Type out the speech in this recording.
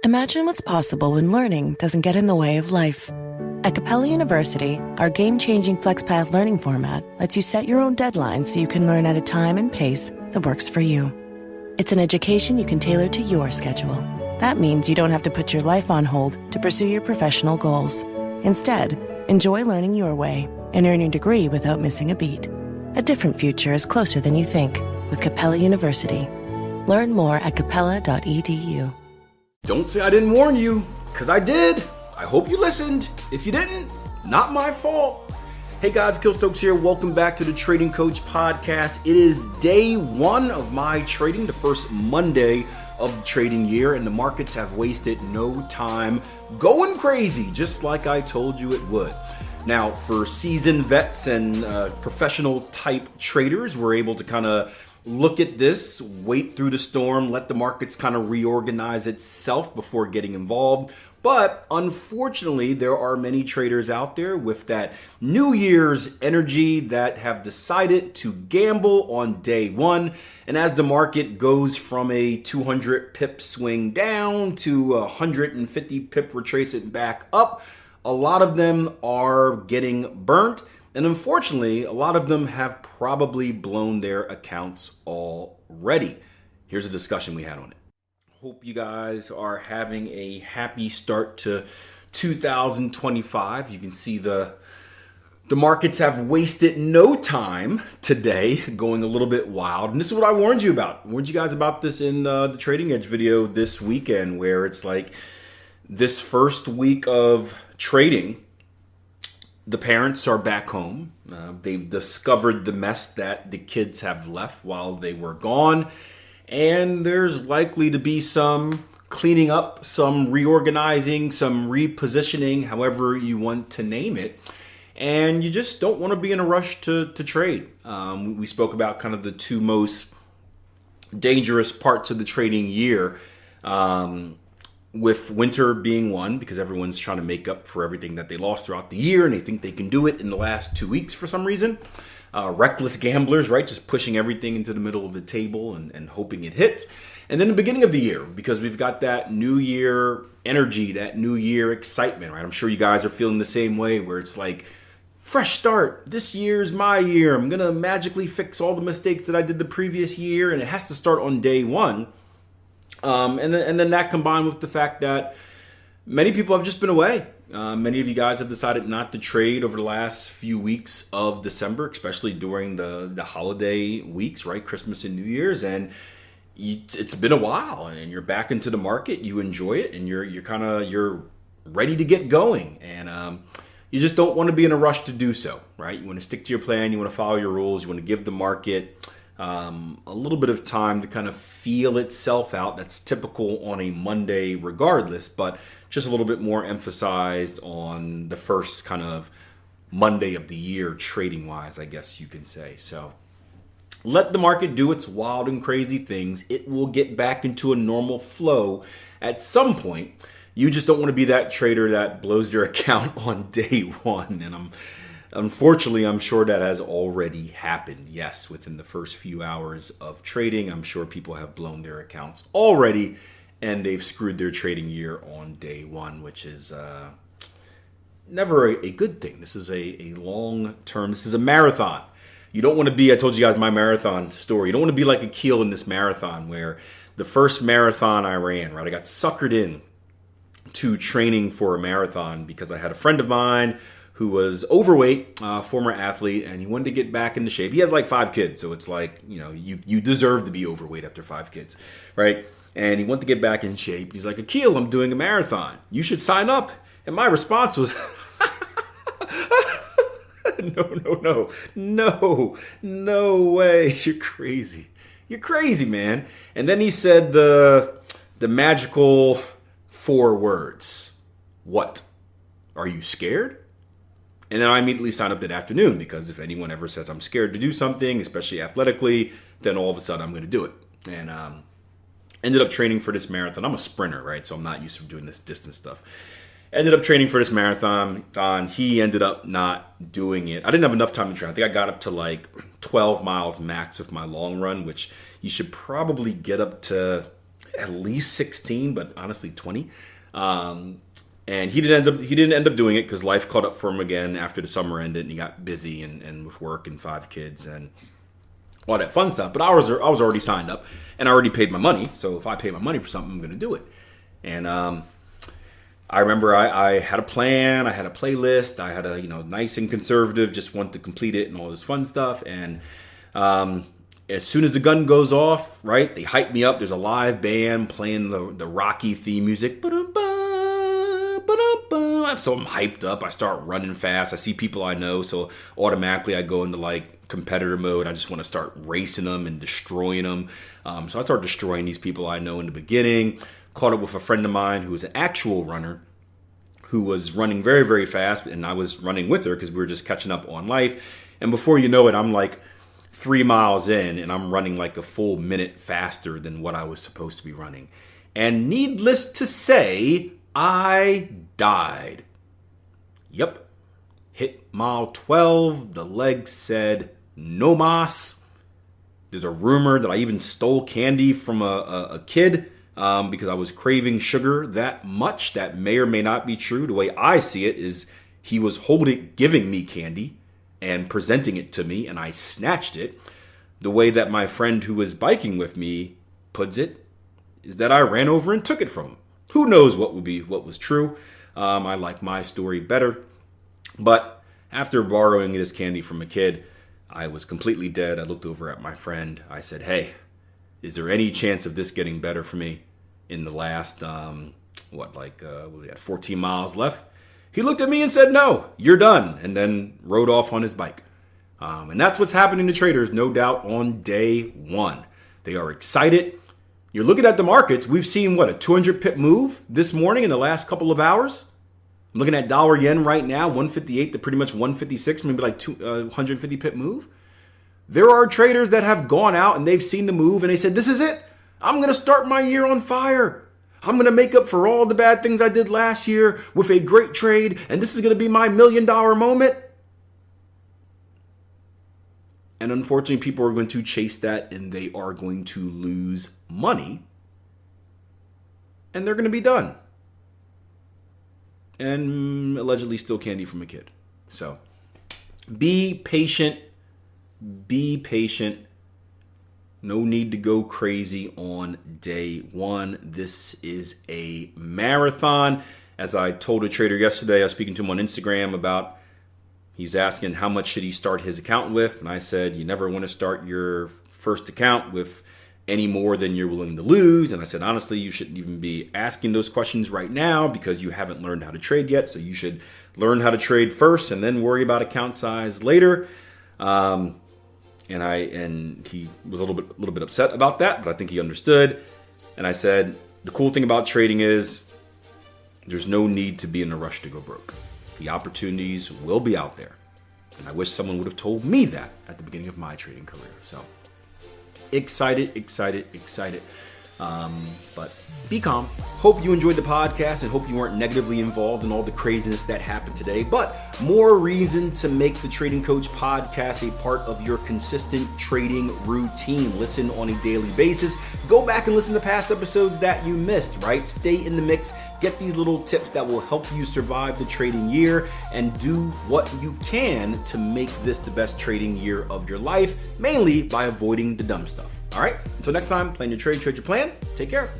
Imagine what's possible when learning doesn't get in the way of life. At Capella University, our game-changing FlexPath learning format lets you set your own deadlines so you can learn at a time and pace that works for you. It's an education you can tailor to your schedule. That means you don't have to put your life on hold to pursue your professional goals. Instead, enjoy learning your way and earn your degree without missing a beat. A different future is closer than you think with Capella University. Learn more at capella.edu. Don't say I didn't warn you, because I did. I hope you listened. If you didn't, not my fault. Hey guys, Kill Stokes here. Welcome back to the Trading Coach Podcast. It is day one of my trading, the first Monday of the trading year, and the markets have wasted no time going crazy, just like I told you it would. Now, for seasoned vets and professional type traders, we're able to kind of look at this, wait through the storm, let the markets kind of reorganize itself before getting involved. But unfortunately, there are many traders out there with that New Year's energy that have decided to gamble on day one. And as the market goes from a 200 pip swing down to a 150 pip retracement back up, a lot of them are getting burnt. And unfortunately, a lot of them have probably blown their accounts already. Here's a discussion we had on it. Hope you guys are having a happy start to 2025. You can see the markets have wasted no time today, going a little bit wild. And this is what I warned you about. I warned you guys about this in the Trading Edge video this weekend, where it's like this first week of trading, the parents are back home. They've discovered the mess that the kids have left while they were gone. And there's likely to be some cleaning up, some reorganizing, some repositioning, however you want to name it. And you just don't want to be in a rush to trade. We spoke about kind of the two most dangerous parts of the trading year, with winter being one, because everyone's trying to make up for everything that they lost throughout the year, and they think they can do it in the last 2 weeks for some reason. Reckless gamblers, right? Just pushing everything into the middle of the table and hoping it hits. And then the beginning of the year, because we've got that New Year energy, that New Year excitement, right? I'm sure you guys are feeling the same way, where it's like, fresh start. This year's my year. I'm going to magically fix all the mistakes that I did the previous year, and it has to start on day one. And then that combined with the fact that many people have just been away. Many of you guys have decided not to trade over the last few weeks of December, especially during the holiday weeks, right? Christmas and New Year's. And it's been a while, and you're back into the market. You enjoy it, and you're ready to get going. And you just don't want to be in a rush to do so, right? You want to stick to your plan. You want to follow your rules. You want to give the market a little bit of time to kind of feel itself out. That's typical on a Monday regardless, but just a little bit more emphasized on the first kind of Monday of the year trading wise, I guess you can say. So let the market do its wild and crazy things. It will get back into a normal flow at some point. You just don't want to be that trader that blows your account on day one. And unfortunately, I'm sure that has already happened. Yes, within the first few hours of trading, I'm sure people have blown their accounts already, and they've screwed their trading year on day one, which is never a good thing. This is a long term. This is a marathon. You don't want to be, I told you guys my marathon story. You don't want to be like Akil in this marathon, where the first marathon I ran, right, I got suckered in to training for a marathon because I had a friend of mine who was overweight, former athlete, and he wanted to get back into shape. He has like 5 kids, so it's like, you deserve to be overweight after 5 kids, right? And he wanted to get back in shape. He's like, Akil, I'm doing a marathon. You should sign up. And my response was, no way. You're crazy. You're crazy, man. And then he said the magical 4 words. What? Are you scared? And then I immediately signed up that afternoon, because if anyone ever says I'm scared to do something, especially athletically, then all of a sudden I'm going to do it. And ended up training for this marathon. I'm a sprinter, right? So I'm not used to doing this distance stuff. Ended up training for this marathon. He ended up not doing it. I didn't have enough time to train. I think I got up to like 12 miles max with my long run, which you should probably get up to at least 16, but honestly 20. And he didn't end up doing it because life caught up for him again after the summer ended, and he got busy and with work and 5 kids and all that fun stuff. But I was already signed up, and I already paid my money. So if I pay my money for something, I'm going to do it. And I remember I had a plan, I had a playlist, I had a nice and conservative, just wanted to complete it and all this fun stuff. And as soon as the gun goes off, right, they hype me up. There's a live band playing the Rocky theme music. So I'm hyped up. I start running fast. I see people I know, so automatically I go into like competitor mode. I just want to start racing them and destroying them. So I start destroying these people I know in the beginning. Caught up with a friend of mine who was an actual runner who was running very, very fast, and I was running with her because we were just catching up on life. And before you know it, I'm like 3 miles in, and I'm running like a full minute faster than what I was supposed to be running. And needless to say, I died. Yep. Hit mile 12. The leg said no mas. There's a rumor that I even stole candy from a kid because I was craving sugar that much. That may or may not be true. The way I see it is he was giving me candy and presenting it to me, and I snatched it. The way that my friend who was biking with me puts it is that I ran over and took it from him. Who knows what was true? I like my story better. But after borrowing this candy from a kid, I was completely dead. I looked over at my friend. I said, hey, is there any chance of this getting better for me in the last, we had 14 miles left? He looked at me and said, no, you're done, and then rode off on his bike. And that's what's happening to traders, no doubt, on day one. They are excited. You're looking at the markets. We've seen, a 200 pip move this morning in the last couple of hours. I'm looking at dollar yen right now, 158 to pretty much 156, maybe like 150 pip move. There are traders that have gone out and they've seen the move and they said, this is it. I'm going to start my year on fire. I'm going to make up for all the bad things I did last year with a great trade, and this is going to be my $1 million moment. And unfortunately, people are going to chase that, and they are going to lose money, and they're going to be done. And allegedly steal candy from a kid. So be patient. Be patient. No need to go crazy on day one. This is a marathon. As I told a trader yesterday, I was speaking to him on Instagram about, he's asking how much should he start his account with. And I said, you never want to start your first account with any more than you're willing to lose. And I said, honestly, you shouldn't even be asking those questions right now because you haven't learned how to trade yet. So you should learn how to trade first and then worry about account size later. And he was a little bit upset about that, but I think he understood. And I said, the cool thing about trading is there's no need to be in a rush to go broke. The opportunities will be out there. And I wish someone would have told me that at the beginning of my trading career. So excited. But be calm. Hope you enjoyed the podcast and hope you weren't negatively involved in all the craziness that happened today. But more reason to make the Trading Coach podcast a part of your consistent trading routine. Listen on a daily basis. Go back and listen to past episodes that you missed, right? Stay in the mix. Get these little tips that will help you survive the trading year and do what you can to make this the best trading year of your life, mainly by avoiding the dumb stuff. All right, until next time, plan your trade, trade your plan. Take care.